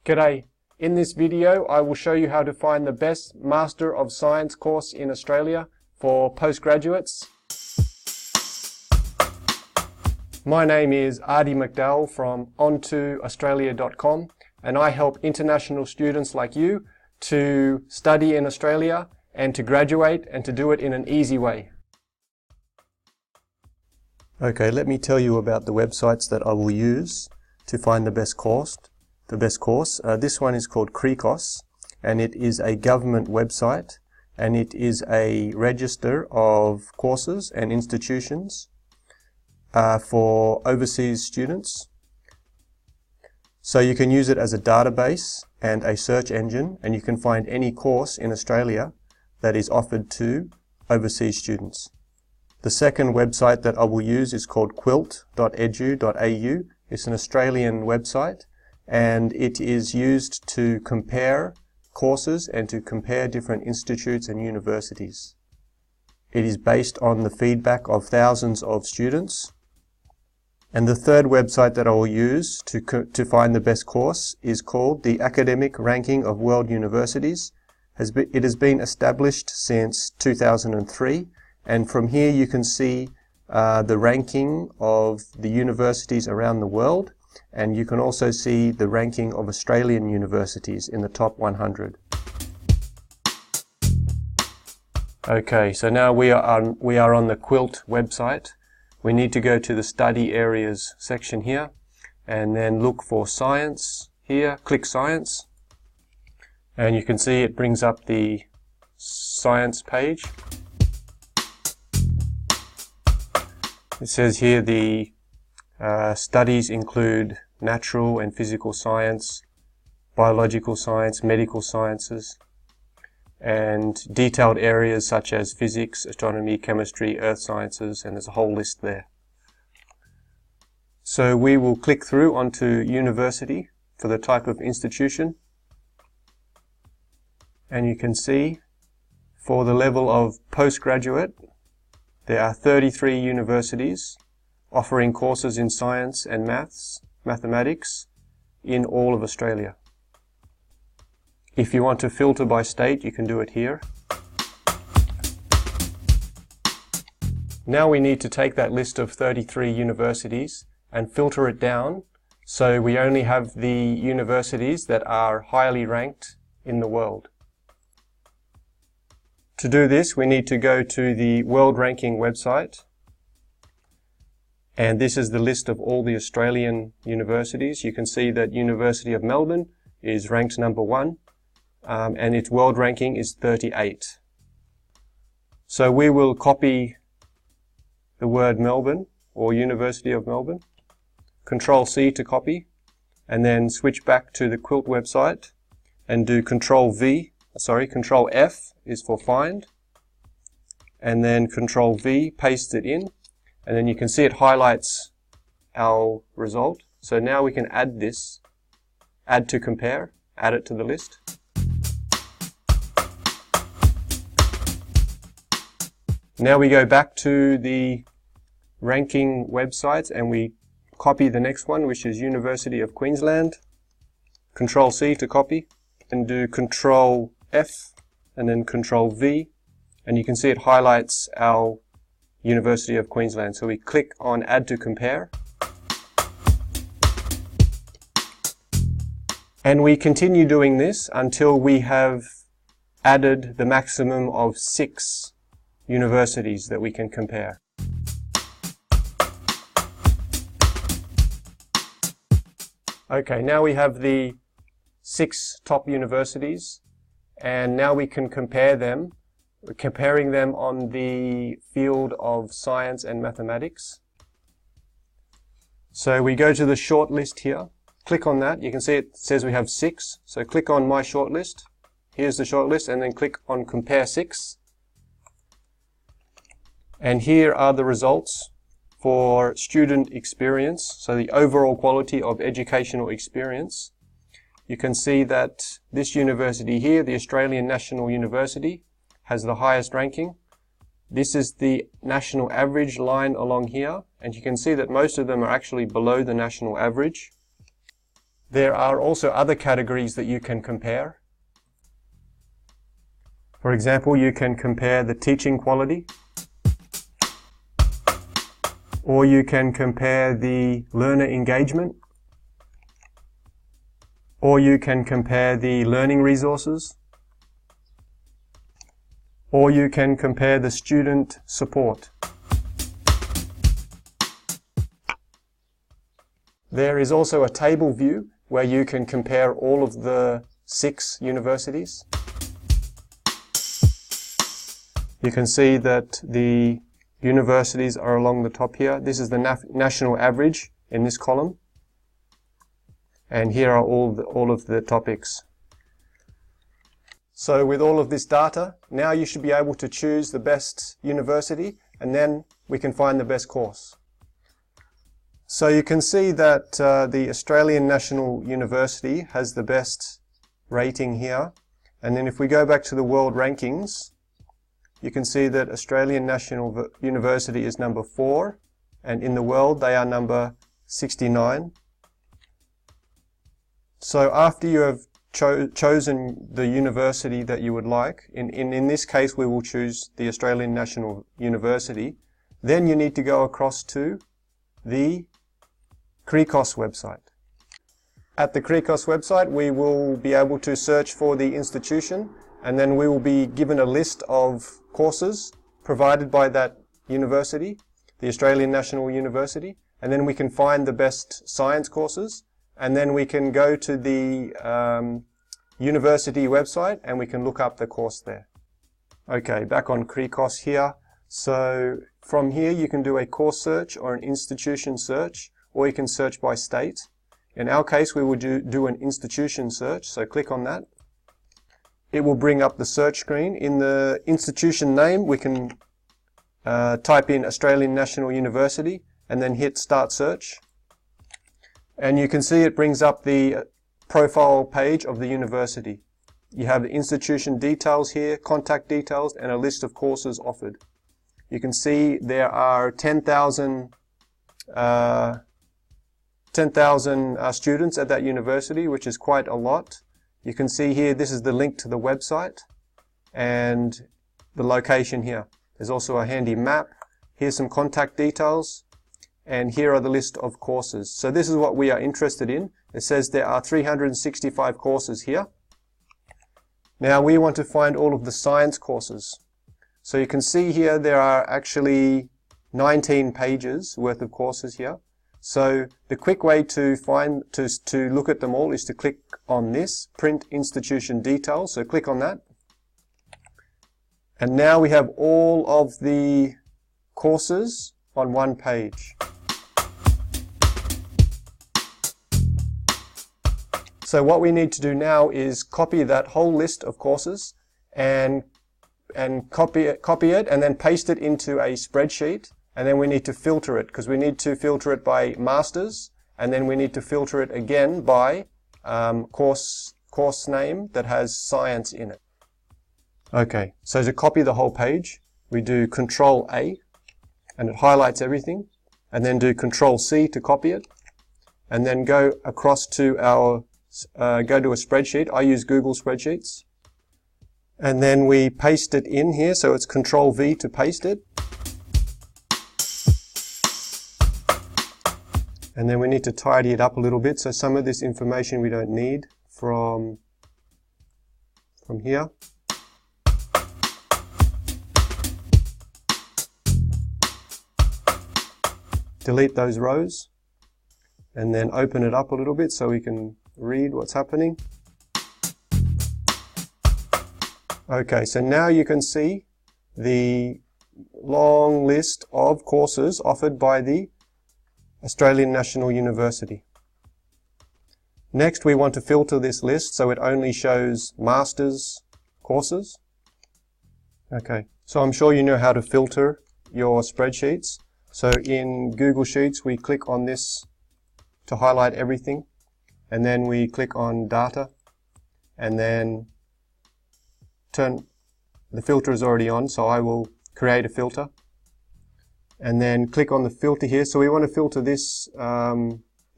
G'day. In this video I will show you how to find the best Master of Science course in Australia for postgraduates. My name is Ardy McDowell from ontoaustralia.com and I help international students like you to study in Australia and to graduate and to do it in an easy way. Okay, let me tell you about the websites that I will use to find the best course. This one is called Cricos, and it is a government website, and it is a register of courses and institutions for overseas students. So you can use it as a database and a search engine, and you can find any course in Australia that is offered to overseas students. The second website that I will use is called qilt.edu.au. It's an Australian website, and it is used to compare courses and to compare different institutes and universities. It is based on the feedback of thousands of students. And the third website that I will use to find the best course is called the Academic Ranking of World Universities. It has been established since 2003. And from here you can see the ranking of the universities around the world, and you can also see the ranking of Australian universities in the top 100. Okay, so now we are on the Qilt website. We need to go to the study areas section here and then look for science here. Click science, and you can see it brings up the science page. It says here the studies include natural and physical science, biological science, medical sciences, and detailed areas such as physics, astronomy, chemistry, earth sciences, and there's a whole list there. So we will click through onto university for the type of institution, and you can see for the level of postgraduate there are 33 universities offering courses in science and mathematics in all of Australia. If you want to filter by state, you can do it here. Now we need to take that list of 33 universities and filter it down so we only have the universities that are highly ranked in the world. To do this, we need to go to the World Ranking website, and this is the list of all the Australian universities. You can see that University of Melbourne is ranked number 1, and its world ranking is 38. So we will copy the word Melbourne or University of Melbourne, Control C to copy, and then switch back to the Qilt website and do Control F is for find, and then Control V pastes it in, and then you can see it highlights our result. So now we can add this, add to compare, add it to the list. Now we go back to the ranking websites and we copy the next one, which is University of Queensland. Control C to copy, and do Control F and then Control V, and you can see it highlights our University of Queensland. So we click on Add to Compare, and we continue doing this until we have added the maximum of 6 universities that we can compare. Okay, now we have the 6 top universities, and now we can compare them. We're comparing them on the field of science and mathematics. So we go to the short list here, click on that. You can see it says we have 6, so click on My Short List. Here's the short list, and then click on Compare 6. And here are the results for student experience, so the overall quality of educational experience. You can see that this university here, the Australian National University, has the highest ranking. This is the national average line along here, and you can see that most of them are actually below the national average. There are also other categories that you can compare. For example, you can compare the teaching quality, or you can compare the learner engagement, or you can compare the learning resources, or you can compare the student support. There is also a table view where you can compare all of the 6 universities. You can see that the universities are along the top here. This is the national average in this column. And here are all of the topics. So with all of this data, now you should be able to choose the best university, and then we can find the best course. So you can see that the Australian National University has the best rating here. And then if we go back to the world rankings, you can see that Australian National University is number 4, and in the world they are number 69. So after you have chosen the university that you would like, in this case we will choose the Australian National University, then you need to go across to the Cricos website. At the Cricos website we will be able to search for the institution, and then we will be given a list of courses provided by that university, the Australian National University, and then we can find the best science courses, and then we can go to the university website and we can look up the course there. Okay, back on Cricos here. So from here you can do a course search or an institution search, or you can search by state. In our case we will do an institution search, so click on that. It will bring up the search screen. In the institution name we can type in Australian National University and then hit Start Search. And you can see it brings up the profile page of the university. You have the institution details here, contact details, and a list of courses offered. You can see there are 10,000 students at that university, which is quite a lot. You can see here, this is the link to the website and the location here. There's also a handy map. Here's some contact details, and here are the list of courses. So this is what we are interested in. It says there are 365 courses here. Now we want to find all of the science courses. So you can see here there are actually 19 pages worth of courses here. So the quick way to look at them all is to click on this, Print Institution Details. So click on that. And now we have all of the courses on one page. So what we need to do now is copy that whole list of courses and copy it and then paste it into a spreadsheet. And then we need to filter it, because we need to filter it by masters, and then we need to filter it again by course name that has science in it. Okay, so to copy the whole page, we do Control A, and it highlights everything, and then do Control C to copy it, and then go across to our go to a spreadsheet. I use Google Spreadsheets, and then we paste it in here. So it's Control V to paste it. And then we need to tidy it up a little bit. So some of this information we don't need from here. Delete those rows. And then open it up a little bit so we can read what's happening. Okay, so now you can see the long list of courses offered by the Australian National University. Next, we want to filter this list so it only shows master's courses. Okay, so I'm sure you know how to filter your spreadsheets. So in Google Sheets, we click on this to highlight everything, and then we click on Data, and then the filter is already on, so I will create a filter. And then click on the filter here. So we want to filter this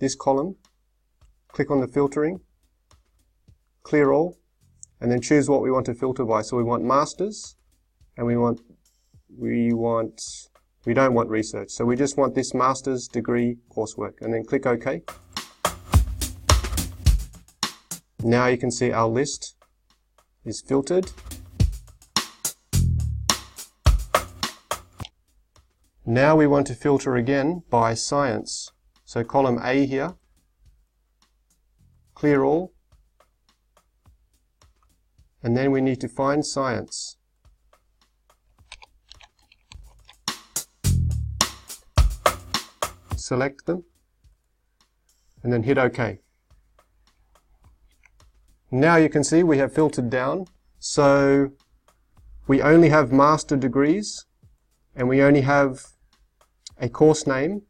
this column. click on the filtering, clear all, and then choose what we want to filter by. So we want masters, and we don't want research. So we just want this master's degree coursework, and then click OK. Now you can see our list is filtered. Now we want to filter again by science. So column A here, clear all, and then we need to find science. Select them, and then hit OK. Now you can see we have filtered down, so we only have master degrees, and we only have a course name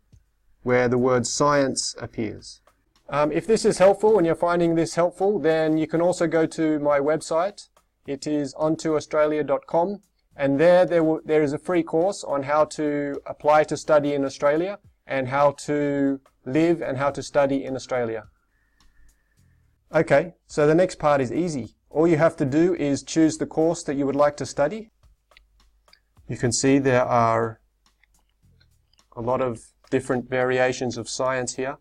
where the word science appears. If this is helpful and you're finding this helpful, then you can also go to my website. It is ontoaustralia.com, and there is a free course on how to apply to study in Australia and how to live and how to study in Australia. Okay, so the next part is easy. All you have to do is choose the course that you would like to study. You can see there are a lot of different variations of science here.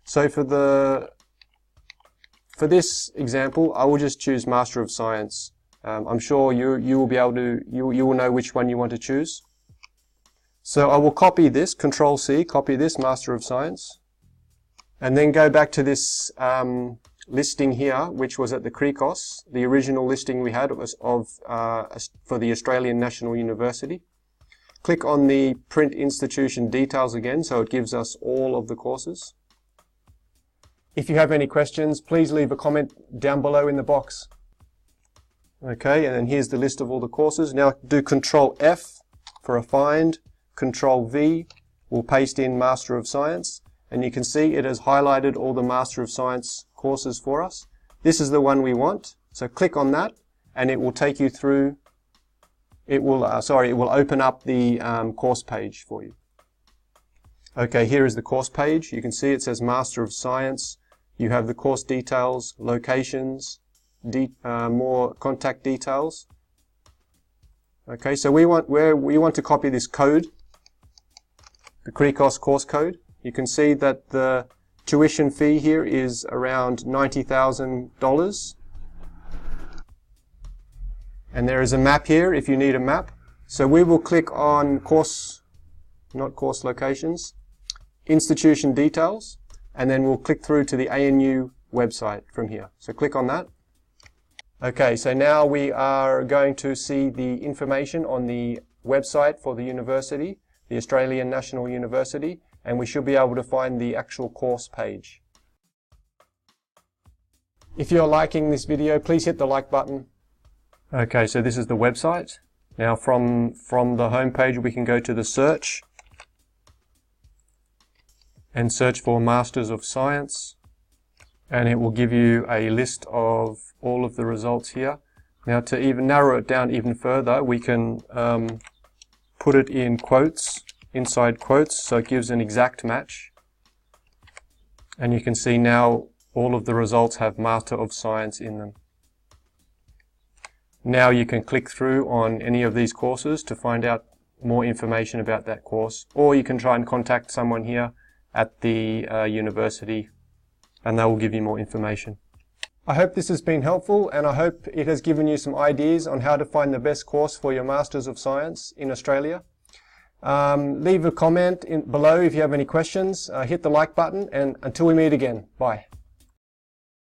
So for this example, I will just choose Master of Science. I'm sure you will be able to, you will know which one you want to choose. So I will copy this, Control C, copy this Master of Science, and then go back to this listing here, which was at the cricos, the original listing we had for the Australian National University. Click on the print institution details again, so it gives us all of the courses. If you have any questions, please leave a comment down below in the box. Okay, and then here's the list of all the courses. Now do Control F for a find, Control V, we'll paste in Master of Science, and you can see it has highlighted all the Master of Science courses for us. This is the one we want, so click on that, and it will take you through. It will open up the course page for you. Okay, here is the course page. You can see it says Master of Science. You have the course details, locations, more contact details. Okay, so we want to copy this code, the cricos course code. You can see that the tuition fee here is around $90,000. And there is a map here if you need a map. So we will click on course, not course locations, institution details, and then we'll click through to the ANU website from here. So click on that. Okay, so now we are going to see the information on the website for the university, the Australian National University, and we should be able to find the actual course page. If you're liking this video, please hit the like button. Okay, so this is the website. Now from the home page we can go to the search and search for Masters of Science, and it will give you a list of all of the results here. Now to even narrow it down even further, we can put it in quotes, inside quotes, so it gives an exact match. And you can see now all of the results have Master of Science in them. Now you can click through on any of these courses to find out more information about that course, or you can try and contact someone here at the university and they will give you more information. I hope this has been helpful, and I hope it has given you some ideas on how to find the best course for your Masters of Science in Australia. Leave a comment below if you have any questions, hit the like button, and until we meet again, bye.